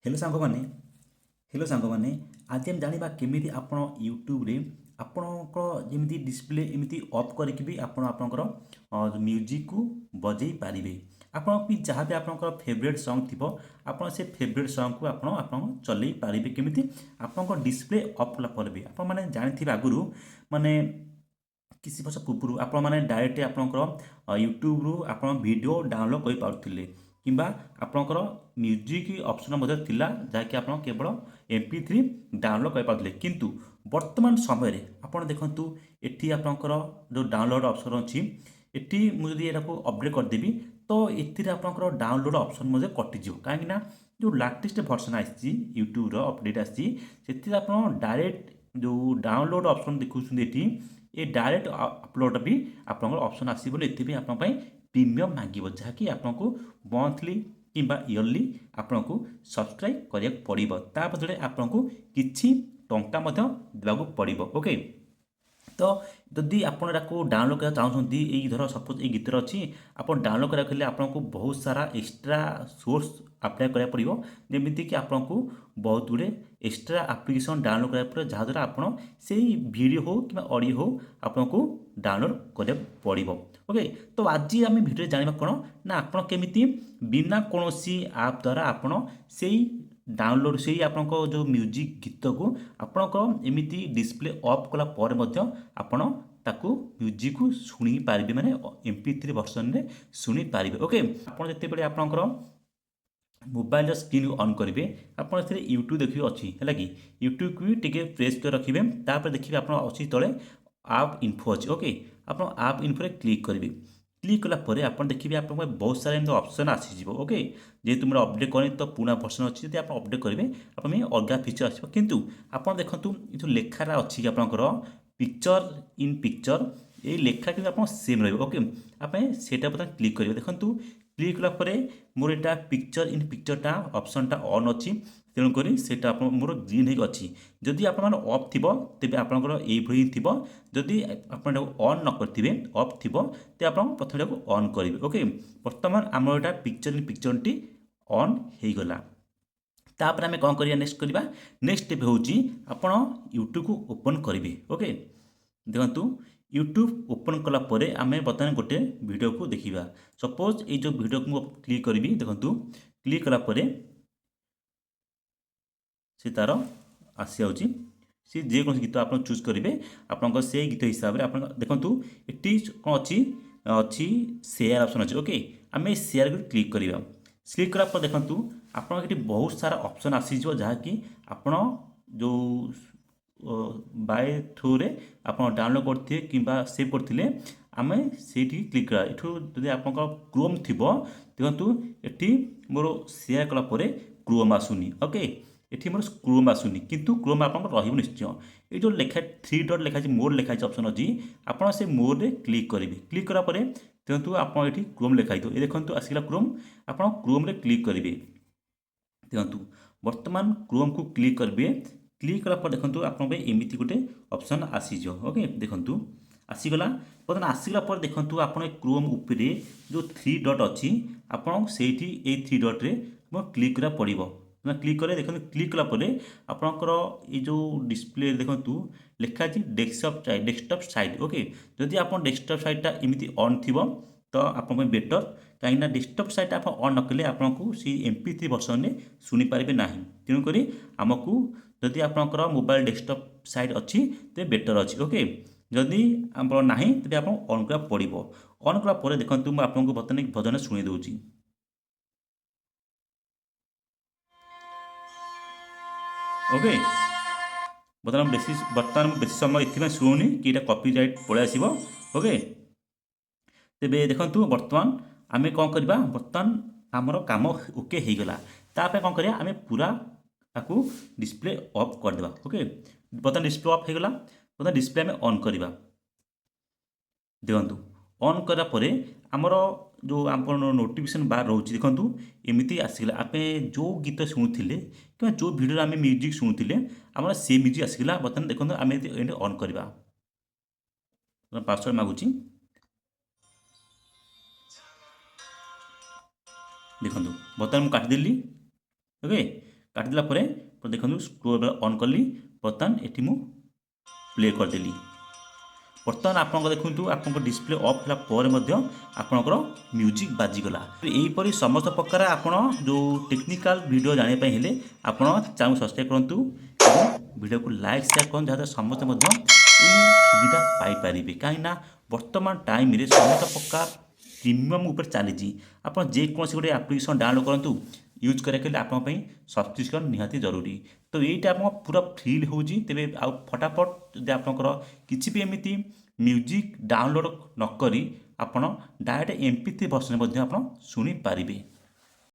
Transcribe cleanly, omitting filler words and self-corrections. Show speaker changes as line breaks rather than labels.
Hello सांग मैंने hello सांग मैंने आज हम जाना केमी आप यूट्यूब रे आपणकर जमी डिस्प्ले एमती अफ करके भी आपणकर म्यूजिक को बजै पारे आप जहाँ भी आपंकर फेवरेट सॉन्ग थी आप से फेवरेट सॉन्ग को आप चल पारे केमी आप डिस्प्ले अफ कलापर भी आप जानी आगु माने किसी वर्ष पूर्व आपण मैंने डायरेक्ट आपंकर यूट्यूब रु आप वीडियो डाउनलोड कर पारे कि आपंकर म्यूजिक ऑप्शन जहाँकि आप केवल MP3 डाउनलोड कर पारे किंतु वर्तमान समय आप देखु ये आपंकर जो डाउनलोड ऑप्शन अच्छी ये मुझे यहाँ अपडेट करदेवी तो ये आपंकर डाउनलोड ऑप्शन मुझे कटिज कहीं जो लाटेस्ट वर्सन आसी यूट्यूब अपडेट आसी डायरेक्ट जो डाउनलोड ऑप्शन देखुं ये डायरेक्ट अपलोड भी आप ऑप्शन आसो ये आप प्रीमियम मांगो जहाँकि आपको मंथली किंबा इयरली आपको सब्सक्राइब करा पड़ो ता बदले आपको किसी टंका देवाक पड़ो ओके। तो जदि आपको डाउनलोड करना चाहते यही धर सपोज ये गीतर अच्छी आप डाउनलोड करा आपको बहुत सारा एक्सट्रा सोर्स अप्लाई करा पड़ो जमीक आपको बहुत गुड़े एक्सट्रा एप्लिकेशन डाउनलोड करा पड़े जहाँद्वारा आप से वीडियो हो कि ऑडियो हो आपको डाउनलोड करा पड़ो ओके। तो आज आम वीडियो जाना कौन ना आप केमी बिना कौन आप द्वारा आप से डाउनलोड से आपको जो म्यूजिक गीत को आपंकर एमती डिस्प्ले अफ कला आपण ताकू म्यूजिक को शुणी पारे माने MP3 वर्सन में शुणी पारे ओके। आप जिते आपंकर मोबाइल स्क्रीन ऑन करेंगे आप यूट्यूब देखिए अच्छी है कि यूट्यूब को भी प्रेस कर रखिए तापर देखिए आप अच्छी तले आप इन्फो अच्छे ओके आप आप इन्फो क्लिक करेंगे क्लिक कलापर आप देखिए आप बहुत सारा एम ऑप्शन आसीज ओके जेहेतु मोर अपडेट करें तो पुणा वर्सन अच्छी जब आप अपडेट करेंगे आप अलग फीचर आस किंतु आप देखो जो लेखार अच्छी आपंकर पिक्चर इन पिक्चर ये लेखा कि आप सेम रहे ओके आप बर्तमान क्लिक करेंगे देखो क्लिक कलापर मोर यहाँ पिक्चर इन पिक्चरटा ऑप्शनटा ऑन अच्छी तेणुक मोर ग्रीन हो अच्छी जदि आप अफ थी तेज आपंकर ये थी जदि आप ऑन न करेंगे अफ थी तो आप प्रथम ऑन करेंगे ओके। बर्तमान आम यहाँ picture in picture T on हो गला तापर आम कौन करिया नेक्स्ट करवा नेक्स्ट स्टेप हूँ आप यूट्यूब को ओपन करेंगे ओके। देखो यूट्यूब ओपन कला परे आम बर्तमान गोटे वीडियो को देखा सपोज ये जो वीडियो को क्लिक करी देखो क्लिक कला परे से तार आसी जाऊँगी सी जेकोसी गीत आप चूज करेंगे आप से गीत हिसाब से आप देखो ये कौन अच्छी अच्छी शेयर ऑप्शन अच्छे ओके आम शेयर को क्लिक करवा क्लिक कला देखो आप बहुत सारा ऑप्शन आसीज जहाँकि आप जो बाय थ्रू रे आप डाउनलोड करते कि सेव करते आम से क्लिक करा यदि आप क्रोम थी देखो ये मोर शेयर कलापर क्रोम आसुनी ओके ये मोर क्रोम आसुनी किंतु क्रोम आप निश्चय ये जो लेखा 3 डॉट लिखाई मोर लिखाई ऑप्शन अच्छी आप से मोर रे क्लिक करेंगे क्लिक कलापर देखो आप ये क्रोम लिखाई ये देखो आसला क्रोम आप क्रोम रे क्लिक करेंगे देखो बर्तमान क्रोम को क्लिक करेंगे क्लिक कलापर देखो आप एमती गोटे ऑप्शन आसीज ओके देखो आसीगला बर्तमान आसला पर देखो आप क्रोम उपरे जो 3 डॉट अच्छी आप से 3 डॉट रे क्लिक करा पड़ो क्लिक करें देखो क्लिक कलापर आपंकर ये जो डिस्प्ले देखो लिखा डेस्कटॉप साइड ओके जदि आप डेस्कटॉप साइडटा एमती ऑन थी तो आप बेटर कहीं डेस्कटॉप साइट आप ऑन न कले आपको सी MP3 वर्सन में शुणी पारे ना तेणुक आमको जदि आपंकर मोबाइल डेस्कटॉप साइट अच्छी तो बेटर अच्छी ओके जदि आप ना तेज आप ऑन करा पड़ो ऑन कलापर देखो मुझे आपको बर्तमान भजन शुणी दूसरी ओके बर्तमान बेसी समय ये शुणुनी कि कॉपीराइट पलि आसो ओके। तेरे देखो बर्तमान आम कौन करवा बर्तमान आमर काम ओके हो गला तापर कौन करिया आम पूरा आपको डिस्प्ले ऑफ करदे ओके। बर्तमान डिस्प्ले ऑफ हो गला बर्तमान डिस्प्ले आम ऑन करवा देखो ऑन करापर आमर जो आप नोटिफिकेशन बार रोचे देखो एमती आसगला आप जो गीत शुणुले कि जो वीडियो आम म्यूजिक शुणुले आम से म्यूजिक आसगला बर्तमान देखो आम ऑन करवा पासवर्ड मागुची देखो बर्तमान मुझे काटिदेली ओके କାଟିଦେଲା ପରେ ଦେଖନ୍ତୁ ସ୍କ୍ରୋଲ୍ ଅନ୍ କଲି, ବର୍ତ୍ତମାନ ଏଠି ମୁଁ ପ୍ଲେ କରିଦେଲି। ବର୍ତ୍ତମାନ ଆପଣଙ୍କ ଦେଖନ୍ତୁ ଆପଣଙ୍କ ଡିସପ୍ଲେ ଅଫ୍ ହେଲା ପରେ ମଧ୍ୟ ଆପଣଙ୍କର ମ୍ୟୁଜିକ୍ ବାଜିଗଲା। ଏହିପରି ସମସ୍ତ ପ୍ରକାର ଆପଣ ଯେଉଁ ଟେକ୍ନିକାଲ ଭିଡ଼ିଓ ଜାଣିବା ପାଇଁ ହେଲେ ଆପଣ ଚ୍ୟାନେଲ୍ ସବସ୍କ୍ରାଇବ୍ କରନ୍ତୁ ଏବଂ ଭିଡ଼ିଓକୁ ଲାଇକ୍ ସେୟାର କରନ୍ତୁ, ଯାହାଦ୍ୱାରା ସମସ୍ତେ ମଧ୍ୟ ଏହି ସୁବିଧା ପାଇପାରିବେ। କାହିଁକିନା ବର୍ତ୍ତମାନ ଟାଇମ୍ରେ ସମସ୍ତ ପ୍ରକାର ପ୍ରିମିୟମ୍ ଉପରେ ଚାଲିଛି। ଆପଣ ଯେକୌଣସି ଗୋଟେ ଆପ୍ଲିକେସନ୍ ଡାଉନଲୋଡ଼ କରନ୍ତୁ, ୟୁଜ୍ କରିବାକୁ ହେଲେ ଆପଣଙ୍କ ପାଇଁ ସବସ୍କ୍ରିପସନ୍ ନିହାତି ଜରୁରୀ। ତ ଏଇଟା ଆପଣଙ୍କ ପୁରା ଫ୍ରି ହେଉଛି। ତେବେ ଆଉ ଫଟାଫଟ ଯଦି ଆପଣଙ୍କର କିଛି ବି ଏମିତି ମ୍ୟୁଜିକ୍ ଡାଉନଲୋଡ଼ ନ କରି ଆପଣ ଡାଇରେକ୍ଟ MP3 ଭର୍ସନରେ ମଧ୍ୟ ଆପଣ ଶୁଣିପାରିବେ।